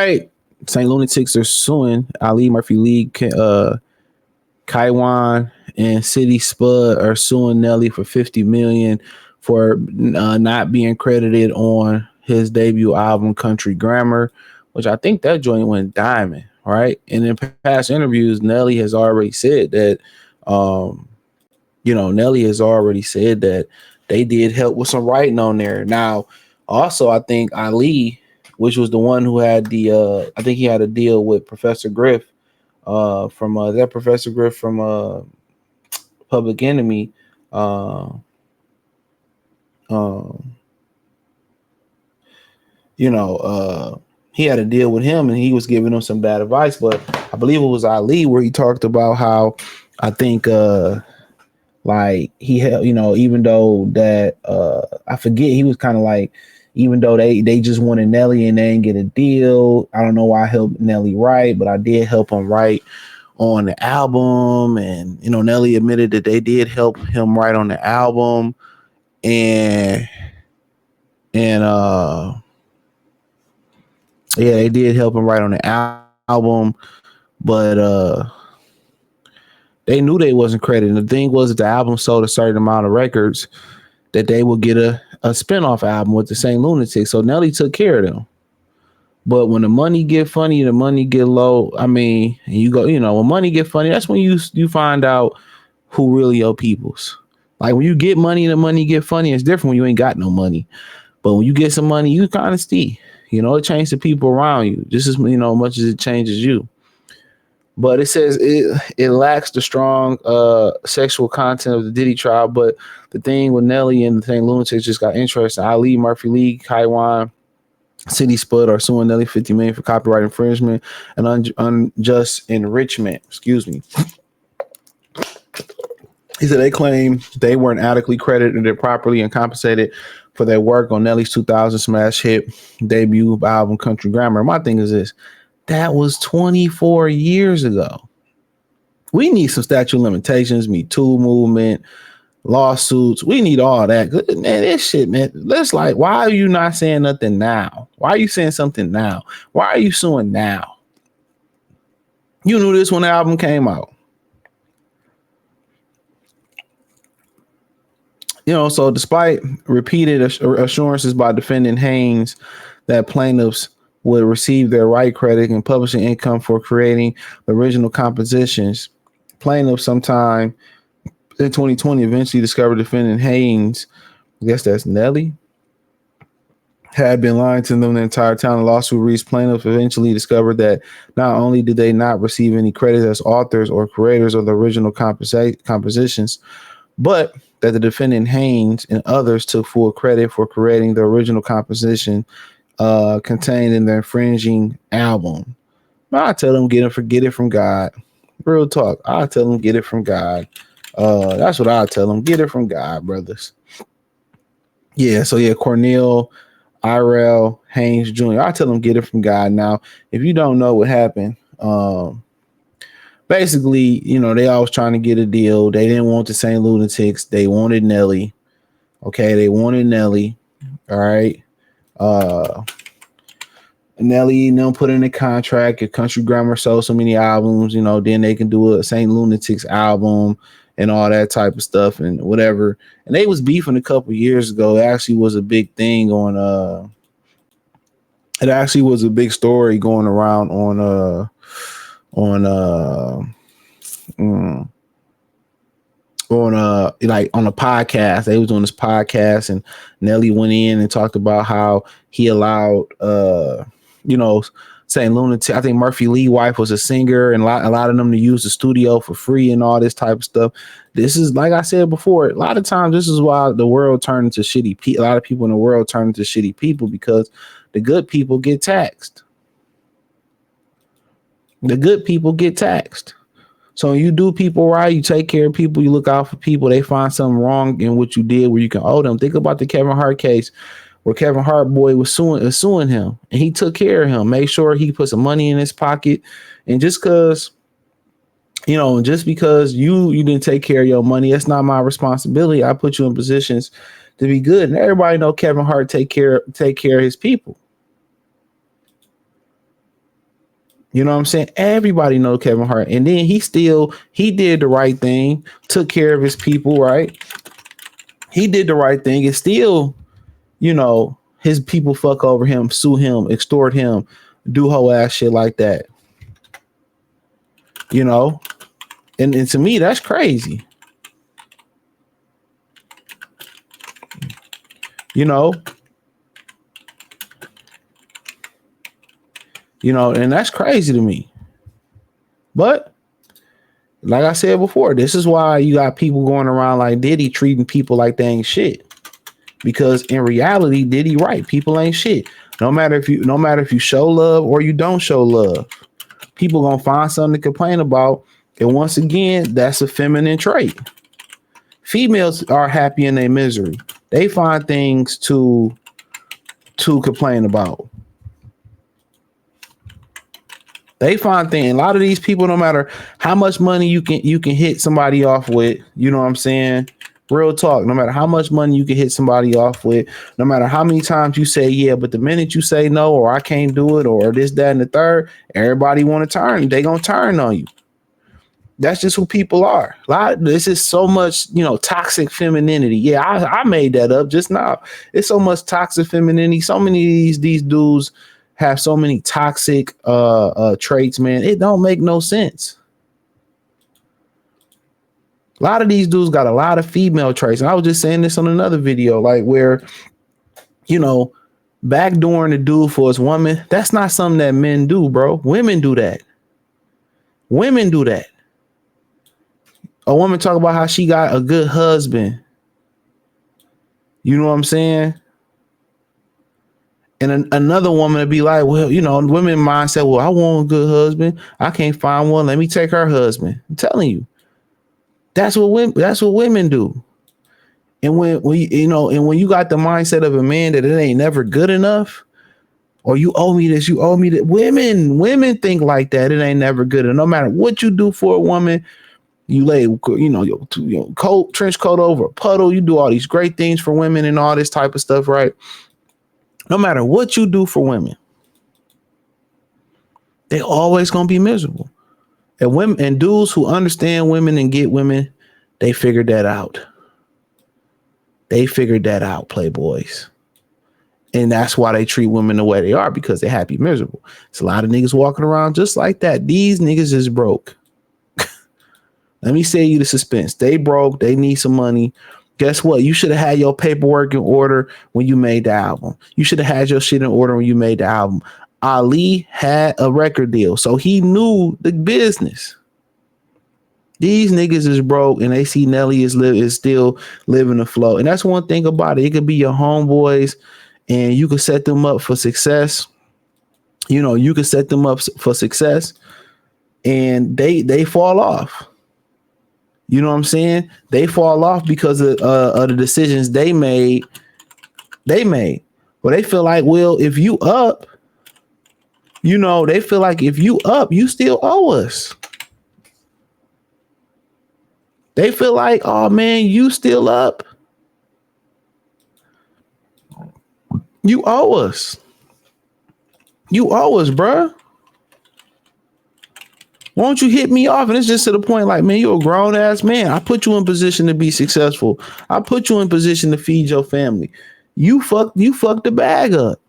right. St. Lunatics are suing Ali Murphy League, Kyjuan, and City Spud are suing Nelly for 50 million for not being credited on his debut album Country Grammar, which I think that joint went diamond, right? And in past interviews, Nelly has already said that, Nelly has already said that they did help with some writing on there. Now, also, I think Ali, which was the one who had I think he had a deal with Professor Griff, from that Professor Griff from Public Enemy. Uh, um, he had a deal with him, and he was giving him some bad advice. But I believe it was Ali where he talked about how I think like he had, even though that I forget, he was kind of like, even though they just wanted Nelly and they didn't get a deal, I don't know why I helped Nelly write, but I did help him write on the album. And Nelly admitted that they did help him write on the album, and yeah, they did help him write on the album, but they knew they wasn't credited. The thing was that the album sold a certain amount of records that they would get a spinoff album with the St. Lunatics. So Nelly took care of them. But when the money get funny, the money get low. I mean, you go, when money get funny, that's when you find out who really your peoples. Like when you get money and the money get funny, it's different when you ain't got no money. But when you get some money, you kind of steep. It changes the people around you just as much as it changes you. But it says it lacks the strong sexual content of the Diddy trial. But the thing with Nelly and the St. Lunatics just got interesting. Ali, Murphy League, Kyjuan, City Spud are suing Nelly 50 million for copyright infringement and unjust enrichment. Excuse me. He said they claim they weren't adequately credited and properly and compensated for their work on Nelly's 2000 smash hit debut album Country Grammar. My thing is this. That was 24 years ago. We need some statute of limitations, Me Too movement, lawsuits. We need all that. Man, this shit, man. Let's why are you not saying nothing now? Why are you saying something now? Why are you suing now? You knew this when the album came out. So despite repeated assurances by defendant Haynes that plaintiffs would receive their right credit and publishing income for creating the original compositions, plaintiffs sometime in 2020 eventually discovered defendant Haynes, I guess that's Nelly, had been lying to them the entire time. The lawsuit reached plaintiffs eventually discovered that not only did they not receive any credit as authors or creators of the original compositions, but that the defendant Haynes and others took full credit for creating the original composition contained in the infringing album. I tell them get it from God. Real talk. I tell them get it from God. That's what I tell them. Get it from God, brothers. Yeah. So yeah, Cornell, Irel, Haynes Jr. I tell them get it from God. Now, if you don't know what happened, basically, they always trying to get a deal. They didn't want the St. Lunatics. They wanted Nelly. Okay, they wanted Nelly. All right. Nelly, put in a contract. If Country Grammar sold so many albums, then they can do a St. Lunatics album and all that type of stuff and whatever. And they was beefing a couple years ago. It actually was a big thing on. It actually was a big story going around on a podcast. They was doing this podcast and Nelly went in and talked about how he allowed St. Lunatic. I think Murphy Lee wife was a singer and a lot of them to use the studio for free and all this type of stuff. This is, like I said before, a lot of times this is why the world turned into shitty people. A lot of people in the world turn into shitty people because the good people get taxed. The good people get taxed. So when you do people right, you take care of people, you look out for people, they find something wrong in what you did where you can owe them. Think about the Kevin Hart case where Kevin Hart boy was suing him and he took care of him, made sure he put some money in his pocket. And just because you didn't take care of your money, that's not my responsibility. I put you in positions to be good. And everybody know Kevin Hart take care of his people. You know what I'm saying? Everybody know Kevin Hart. And then he did the right thing, took care of his people, right? He did the right thing. And still, his people fuck over him, sue him, extort him, do whole ass shit like that. And to me, that's crazy. And that's crazy to me. But like I said before, this is why you got people going around like Diddy treating people like they ain't shit. Because in reality, Diddy right. People ain't shit. No matter if you show love or you don't show love, people gonna find something to complain about. And once again, that's a feminine trait. Females are happy in their misery. They find things to complain about. They find things. A lot of these people, no matter how much money you can hit somebody off with, you know what I'm saying? Real talk. No matter how much money you can hit somebody off with, no matter how many times you say yeah, but the minute you say no, or I can't do it, or this, that, and the third, everybody want to turn. They gonna turn on you. That's just who people are. This is so much, toxic femininity. Yeah, I made that up just now. It's so much toxic femininity. So many of these dudes have so many toxic traits, man. It don't make no sense. A lot of these dudes got a lot of female traits. And I was just saying this on another video, like where, backdooring the dude for his woman, that's not something that men do, bro. Women do that. Women do that. A woman talk about how she got a good husband. You know what I'm saying? And another woman would be like, well, women mindset, well, I want a good husband. I can't find one. Let me take her husband. I'm telling you. That's what women do. And when you got the mindset of a man that it ain't never good enough, or you owe me this, you owe me that. Women think like that. It ain't never good. And no matter what you do for a woman, you lay, your coat, trench coat over a puddle. You do all these great things for women and all this type of stuff, right? No matter what you do for women, they always gonna be miserable. And women and dudes who understand women and get women, they figured that out. They figured that out, playboys. And that's why they treat women the way they are, because they're happy, miserable. It's a lot of niggas walking around just like that. These niggas is broke. Let me say you the suspense. They broke. They need some money. Guess what? You should have had your paperwork in order when you made the album. You should have had your shit in order when you made the album. Ali had a record deal, so he knew the business. These niggas is broke, and they see Nelly is still living the flow. And that's one thing about it. It could be your homeboys, and you could set them up for success. You could set them up for success, and they fall off. You know what I'm saying? They fall off because of the decisions they made. Well, they feel like, well, if you up, they feel like if you up, you still owe us. They feel like, oh man, you still up. You owe us. You owe us, bruh. Won't you hit me off? And it's just to the point like, man, you're a grown ass man. I put you in position to be successful. I put you in position to feed your family. You fucked the bag up.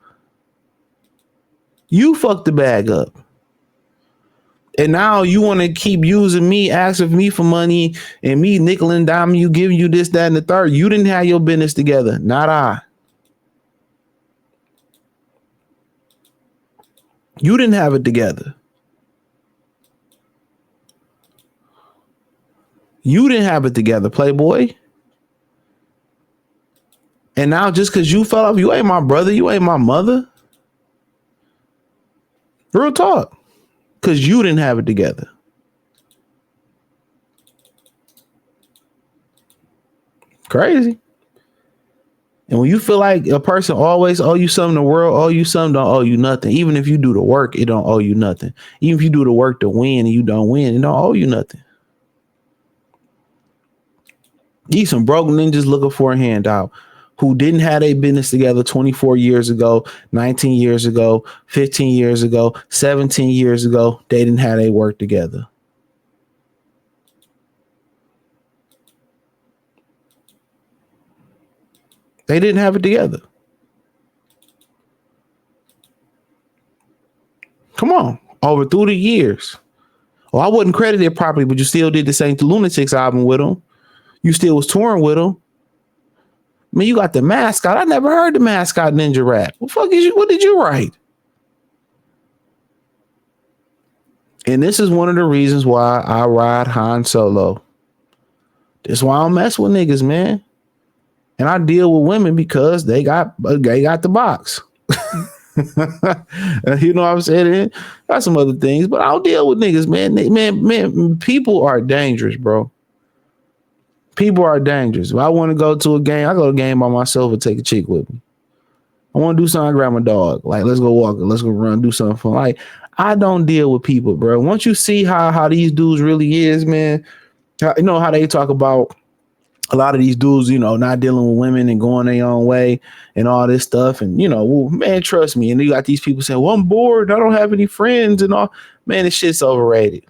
You fucked the bag up. And now you want to keep using me, asking me for money, and me nickel and dime you, giving you this, that, and the third. You didn't have your business together. Not I. You didn't have it together. You didn't have it together, playboy. And now just because you fell off, you ain't my brother, you ain't my mother. Real talk. Because you didn't have it together. Crazy. And when you feel like a person always owe you something, the world owe you something, don't owe you nothing. Even if you do the work, it don't owe you nothing. Even if you do the work to win and you don't win, it don't owe you nothing. These some broke ninjas looking for a handout. who didn't have a business together 24 years ago, 19 years ago, 15 years ago, 17 years ago. They didn't have their work together. They didn't have it together. Come on. Over through the years. Well, I wouldn't credit it properly, but you still did the same Lunatics album with them. You still was touring with them. I mean, you got the mascot. I never heard the mascot ninja rap. What fuck is you? What did you write? And this is one of the reasons why I ride Han Solo. That's why I don't mess with niggas, man. And I deal with women because they got the box. You know what I'm saying? Got some other things, but I'll deal with niggas, man. Man, people are dangerous, bro. People are dangerous. If I want to go to a game, I go to a game by myself and take a chick with me. I want to do something, I grab my dog. Like, let's go walk, let's go run, do something fun. Like, I don't deal with people, bro. Once you see how these dudes really is, man, you know how they talk about a lot of these dudes, you know, not dealing with women and going their own way and all this stuff. And, you know, well, man, trust me. And you got these people saying, well, I'm bored. I don't have any friends and all. Man, this shit's overrated.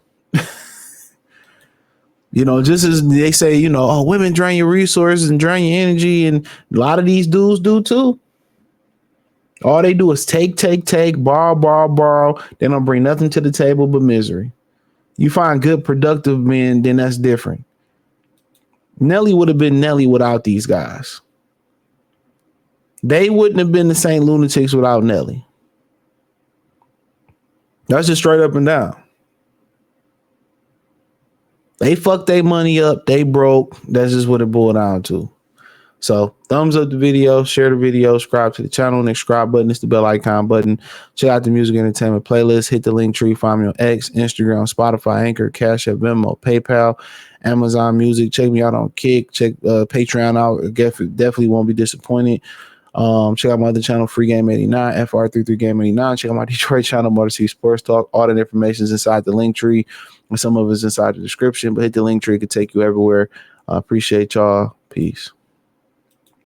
You know, just as they say, you know, oh, women drain your resources and drain your energy. And a lot of these dudes do too. All they do is take, borrow. They don't bring nothing to the table but misery. You find good, productive men, then that's different. Nelly would have been Nelly without these guys. They wouldn't have been the same Lunatics without Nelly. That's just straight up and down. They fucked their money up. They broke. That's just what it boiled down to. So thumbs up the video, share the video, subscribe to the channel. Next subscribe button is the bell icon button. Check out the music entertainment playlist. Hit the link tree. Find me on X, Instagram, Spotify, Anchor, Cash App, Venmo, PayPal, Amazon Music. Check me out on Kick. Check Patreon out. Definitely won't be disappointed. Check out my other channel, Free Game 89, FR33 Game 89. Check out my Detroit channel, Motor City Sports Talk. All that information is inside the link tree, and some of it's inside the description. But hit the link tree; it could take you everywhere. I appreciate y'all. Peace.